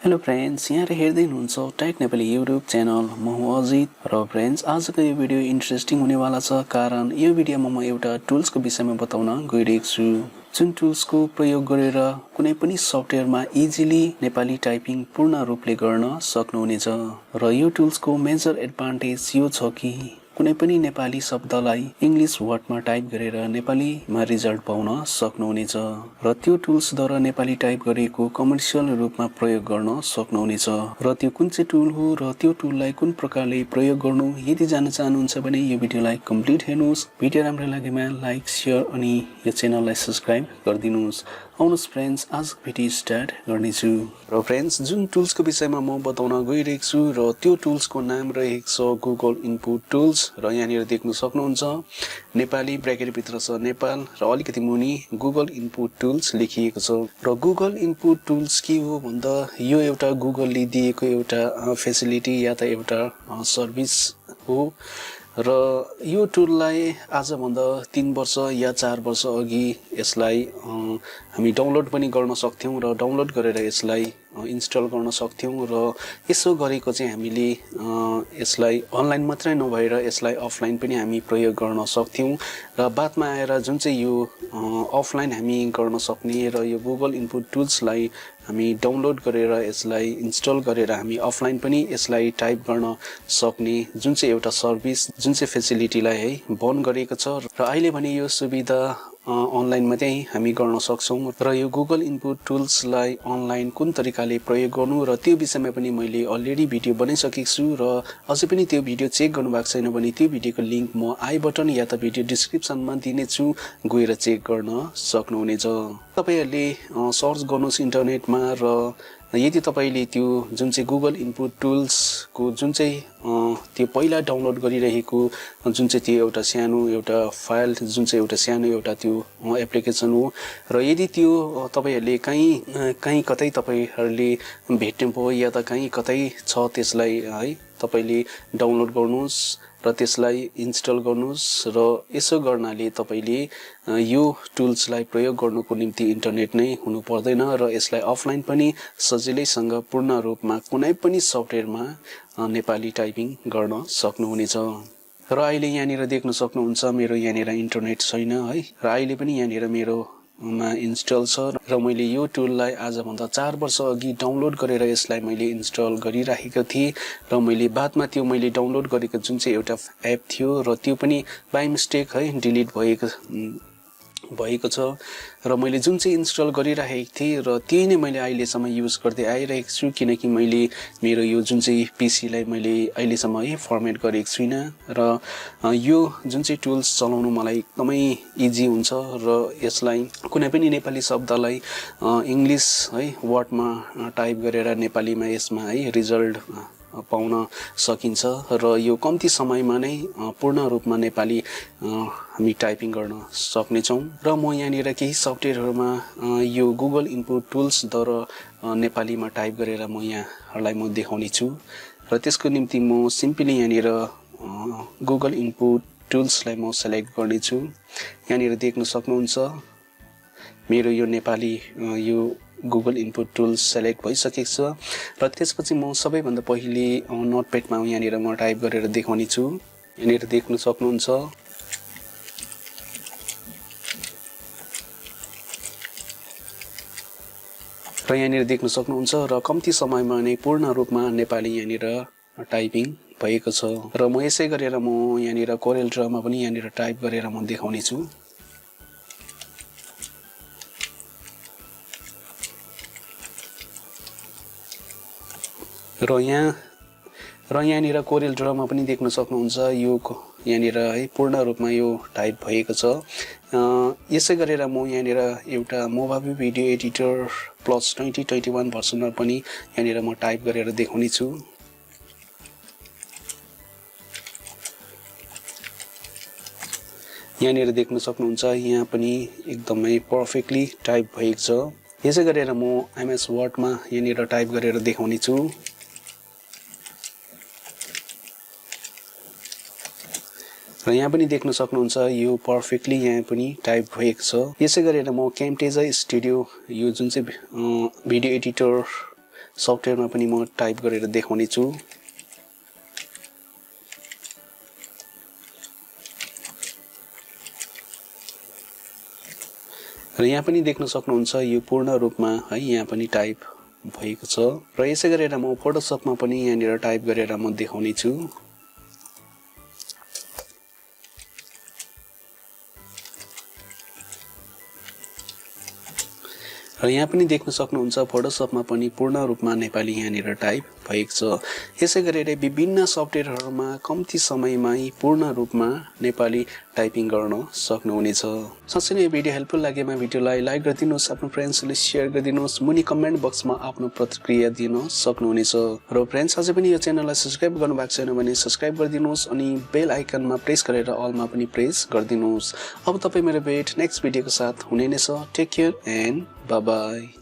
Hello friends, यहाँ हेर्दै हुनुहुन्छ टेक नेपाली युट्युब च्यानल। म हुँ अजित र फ्रेन्ड्स, आजको यो भिडियो इन्ट्रेस्टिङ हुनेवाला छ, कारण यो भिडियोमा म एउटा टुल्सको विषयमा बताउन गइरहेको छु, जुन टुल्सको प्रयोग गरेर कुनै पनि सफ्टवेयरमा इजिली नेपाली टाइपिङ पूर्ण रूपले गर्न सक्नुहुनेछ। र यो टुल्सको मेजर एडभान्टेज यो छ कि कुनै पनि नेपाली शब्दलाई इङ्ग्लिस वर्डमा टाइप गरेर नेपालीमा रिजल्ट पाउन सक्नुहुनेछ र त्यो टुल्सद्वारा नेपाली टाइप गरेको कमर्सियल रूपमा प्रयोग गर्न सक्नुहुनेछ। र त्यो कुन चाहिँ टुल हो र त्यो टुललाई कुन प्रकारले प्रयोग गर्नु, यदि जान्न चाहनुहुन्छ भने यो भिडियोलाई कम्प्लिट हेर्नुहोस्। भिडियो राम्रो लागेमा लाइक, सेयर अनि यो च्यानललाई सब्स्क्राइब गरिदिनुहोस्। आउनुहोस् फ्रेन्ड्स, आज भिडियो स्टार्ट गर्नेछु। र फ्रेन्ड्स, जुन टुल्सको विषयमा म बताउन गइरहेको छु र त्यो टुल्सको नाम रहेको छ गुगल इनपुट टुल्स। र यहाँनिर देख्न सक्नुहुन्छ नेपाली ब्र्याकेटभित्र छ नेपाल र अलिकति मुनि गुगल इनपुट टुल्स लेखिएको छ। र गुगल इनपुट टुल्स के हो भन्दा यो एउटा गुगलले दिएको एउटा फेसिलिटी या त एउटा सर्भिस हो। र यो टुललाई आजभन्दा 3 वर्ष या 4 वर्ष अघि यसलाई हामी डाउनलोड पनि गर्न सक्थ्यौँ र डाउनलोड गरेर यसलाई इन्स्टल गर्न सक्थ्यौँ। र यसो गरेको चाहिँ हामीले यसलाई अनलाइन मात्रै नभएर यसलाई अफलाइन पनि हामी प्रयोग गर्न सक्थ्यौँ। र बादमा आएर जुन चाहिँ यो अफलाइन हामी गर्न सक्ने र यो गुगल इनपुट टुल्सलाई हामी डाउनलोड गरेर यसलाई इन्स्टल गरेर हामी अफलाइन पनि यसलाई टाइप गर्न सक्ने जुन चाहिँ एउटा सर्भिस, जुन चाहिँ फेसिलिटीलाई है बन्द गरेको छ। र अहिले भने यो सुविधा अनलाइनमा चाहिँ हामी गर्न सक्छौँ। र यो गुगल इनपुट टुल्सलाई अनलाइन कुन तरिकाले प्रयोग गर्नु र त्यो विषयमा पनि मैले अलरेडी भिडियो बनाइसकेको छु। र अझै पनि त्यो भिडियो चेक गर्नुभएको छैन भने त्यो भिडियोको लिङ्क म आई बटन या त भिडियो डिस्क्रिप्सनमा दिनेछु, गएर चेक गर्न सक्नुहुनेछ। तपाईँहरूले सर्च गर्नुहोस् इन्टरनेटमा र यदि तपाईँले त्यो जुन चाहिँ गुगल इनपुट टुल्सको जुन चाहिँ त्यो पहिला डाउनलोड गरिरहेको जुन चाहिँ त्यो एउटा सानो एउटा फाइल, जुन चाहिँ एउटा सानो एउटा त्यो एप्लिकेसन हो, र यदि त्यो तपाईँहरूले कहीँ कतै तपाईँहरूले भेट्नु भयो या त कहीँ कतै छ त्यसलाई है तपाईँले डाउनलोड गर्नुहोस् र त्यसलाई इन्स्टल गर्नुहोस्। र यसो गर्नाले तपाईँले यो टुल्सलाई प्रयोग गर्नुको निम्ति इन्टरनेट नै हुनु पर्दैन र यसलाई अफलाइन पनि सजिलैसँग पूर्ण रूपमा कुनै पनि सफ्टवेयरमा नेपाली टाइपिङ गर्न सक्नुहुनेछ। र अहिले यहाँनिर देख्न सक्नुहुन्छ मेरो यहाँनिर इन्टरनेट छैन है, र अहिले पनि यहाँनिर मेरोमा इन्स्टल छ। र मैले यो टुललाई आजभन्दा 4 वर्ष अघि डाउनलोड गरेर यसलाई मैले इन्स्टल गरिराखेको थिएँ। र मैले बादमा त्यो मैले डाउनलोड गरेको जुन चाहिँ एउटा एप थियो र त्यो पनि बाई मिस्टेक है डिलिट भएको छ। र मैले जुन चाहिँ इन्स्टल गरिराखेको थिएँ र त्यही नै मैले अहिलेसम्म युज गर्दै आइरहेको छु, किनकि मैले मेरो यो जुन चाहिँ पिसीलाई मैले अहिलेसम्म है फर्मेट गरेको छुइनँ। र यो जुन चाहिँ टुल्स चलाउनु मलाई एकदमै इजी हुन्छ र यसलाई कुनै पनि नेपाली शब्दलाई इङ्ग्लिस है वर्डमा टाइप गरेर नेपालीमा यसमा है रिजल्ट पाउन सकिन्छ। र यो कम्ती समयमा नै पूर्ण रूपमा नेपाली हामी टाइपिङ गर्न सक्नेछौँ। र म यहाँनिर केही सफ्टवेयरहरूमा यो गुगल इनपुट टुल्सद्वारा नेपालीमा टाइप गरेर म यहाँहरूलाई म देखाउने छु। र त्यसको निम्ति म सिम्पली यहाँनिर गुगल इनपुट टुल्सलाई म सेलेक्ट गर्नेछु। यहाँनिर देख्न सक्नुहुन्छ मेरो यो नेपाली यो गुगल इनपुट टुल्स सेलेक्ट भइसकेको छ। र त्यसपछि म सबैभन्दा पहिले नोटप्याडमा यहाँनिर म टाइप गरेर देखाउने छु। यहाँनिर देख्न सक्नुहुन्छ र यहाँनिर देख्न सक्नुहुन्छ र कम्ती समयमा नै पूर्ण रूपमा नेपाली यहाँनिर टाइपिङ भएको छ। र म यसै गरेर म यहाँनिर कोरेल ड्रमा पनि यहाँनिर टाइप गरेर म देखाउने छु। र यहाँनिर कोरेल ड्रमा पनि देख्न सक्नुहुन्छ यो यहाँनिर है पूर्ण रूपमा यो टाइप भएको छ। यसै गरेर म यहाँनिर एउटा मोबाइल भिडियो एडिटर प्लस 2021 भर्सनमा पनि यहाँनिर म टाइप गरेर देखाउने छु। यहाँनिर देख्न सक्नुहुन्छ यहाँ पनि एकदमै पर्फेक्टली टाइप भएको छ। यसै गरेर म एमएस वर्डमा यहाँनिर टाइप गरेर देखाउने छु। र यहाँ पनि देख्न सक्नुहुन्छ यो पर्फेक्टली यहाँ पनि टाइप भएको छ। यसै गरेर म क्यामटेजा स्टुडियो यो जुन चाहिँ भिडियो एडिटर सफ्टवेयरमा पनि म टाइप गरेर देखाउने छु। र यहाँ पनि देख्न सक्नुहुन्छ यो पूर्ण रूपमा है यहाँ पनि टाइप भएको छ र यसै गरेर म फोटोशपमा पनि यहाँनिर टाइप गरेर म देखाउने छु। र यहाँ पनि देख्न सक्नुहुन्छ फोटोशपमा पनि पूर्ण रूपमा नेपाली यहाँनिर टाइप भएको छ। यसै गरेर विभिन्न सफ्टवेयरहरुमा कम्ती समयमै पूर्ण रूपमा नेपाली टाइपिङ गर्न सक्नुहुनेछ। साँच्चै नै यो भिडियो हेल्पफुल लागेमा भिडियोलाई लाइक गरिदिनुहोस्, आफ्नो फ्रेन्ड्सले शेयर गरिदिनुहोस्, मुनि कमेन्ट बक्समा आफ्नो प्रतिक्रिया दिन सक्नुहुनेछ। र फ्रेन्ड्स अझै पनि यो च्यानललाई सब्स्क्राइब गर्नुभएको छैन भने सब्स्क्राइब गरिदिनुहोस् अनि बेल आइकनमा प्रेस गरेर अलमा पनि प्रेस गरिदिनुहोस्। अब तपाई मेरो भेट नेक्स्ट भिडियोको साथ हुने नै छ। Take care and bye by.